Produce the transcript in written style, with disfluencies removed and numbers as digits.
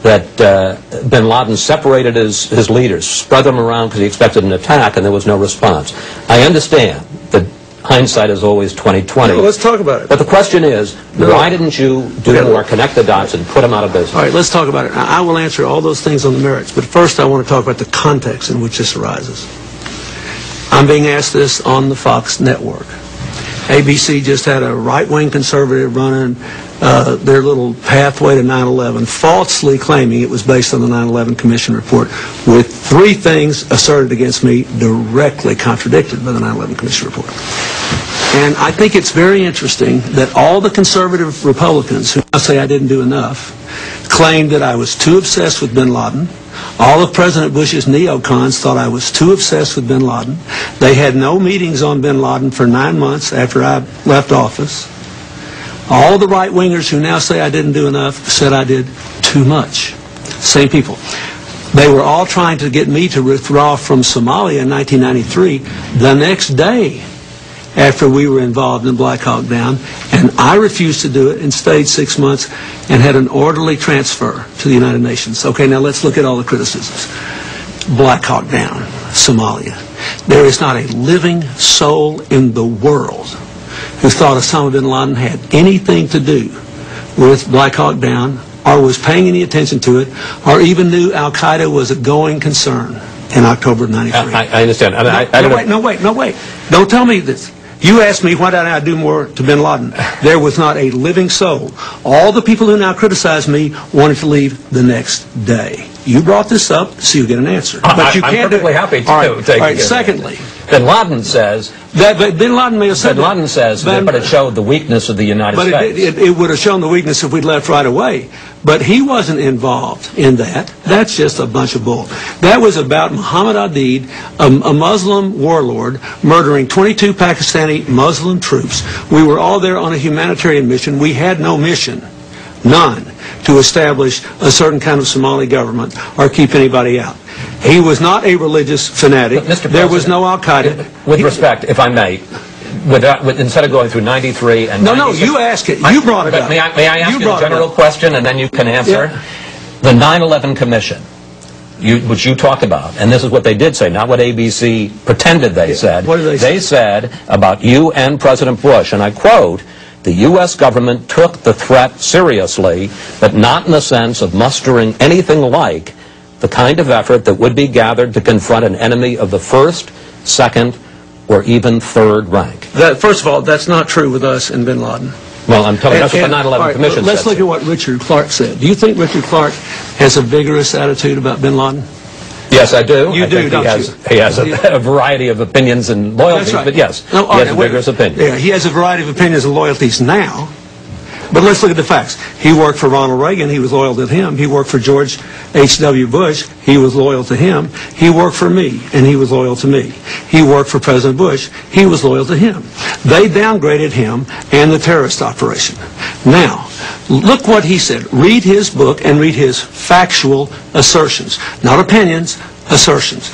that bin Laden separated his leaders, spread them around because he expected an attack, and there was no response. I understand that hindsight is always 20/20. No, let's talk about it. But the question is, why didn't you do more, connect the dots, and put them out of business? All right, let's talk about it. I will answer all those things on the merits, but first I want to talk about the context in which this arises. I'm being asked this on the Fox network. ABC just had a right-wing conservative running their little pathway to 9/11, falsely claiming it was based on the 9/11 Commission report, with 3 things asserted against me directly contradicted by the 9/11 Commission report. And I think it's very interesting that all the conservative Republicans who now say I didn't do enough claimed that I was too obsessed with bin Laden. All of President Bush's neocons thought I was too obsessed with bin Laden. They had no meetings on bin Laden for 9 months after I left office. All the right-wingers who now say I didn't do enough said I did too much. Same people. They were all trying to get me to withdraw from Somalia in 1993, the next day after we were involved in Black Hawk Down, and I refused to do it and stayed 6 months and had an orderly transfer to the United Nations. Okay, now let's look at all the criticisms. Black Hawk Down, Somalia. There is not a living soul in the world who thought Osama bin Laden had anything to do with Black Hawk Down, or was paying any attention to it, or even knew Al-Qaeda was a going concern in October of '93. I understand. No, wait. Don't tell me this. You asked me why didn't I do more to bin Laden. There was not a living soul. All the people who now criticize me wanted to leave the next day. You brought this up, so you get an answer. But you I'm can't perfectly happy to take it. Secondly, bin Laden says that bin Laden may have said bin Laden says but it showed the weakness of the United States. But it would have shown the weakness if we'd left right away. But he wasn't involved in that. That's just a bunch of bull. That was about Muhammad Aidid, a Muslim warlord, murdering 22 Pakistani Muslim troops. We were all there on a humanitarian mission. We had no mission, none, to establish a certain kind of Somali government or keep anybody out. He was not a religious fanatic. There was no Al-Qaeda. With respect, if I may, instead of going through 93 and 96... No, you ask it. You brought it up. May I ask you a general question and then you can answer? Yeah. The 9/11 Commission, which you talked about, and this is what they did say, not what ABC pretended they said. What did they say? They said about you and President Bush, and I quote, "The U.S. government took the threat seriously, but not in the sense of mustering anything like the kind of effort that would be gathered to confront an enemy of the first, second, or even third rank." First of all, that's not true with us and bin Laden. Well, I'm telling you, that's what the 9/11 Commission said. Let's look at what Richard Clark said. Do you think Richard Clark has a vigorous attitude about bin Laden? Yes, I do. You do, don't you? He has a variety of opinions and loyalties, right. but yes, he has a vigorous opinion. Yeah, he has a variety of opinions and loyalties now. But let's look at the facts. He worked for Ronald Reagan. He was loyal to him. He worked for George H.W. Bush. He was loyal to him. He worked for me, and he was loyal to me. He worked for President Bush. He was loyal to him. They downgraded him and the terrorist operation. Now, look what he said. Read his book and read his factual assertions, not opinions, assertions.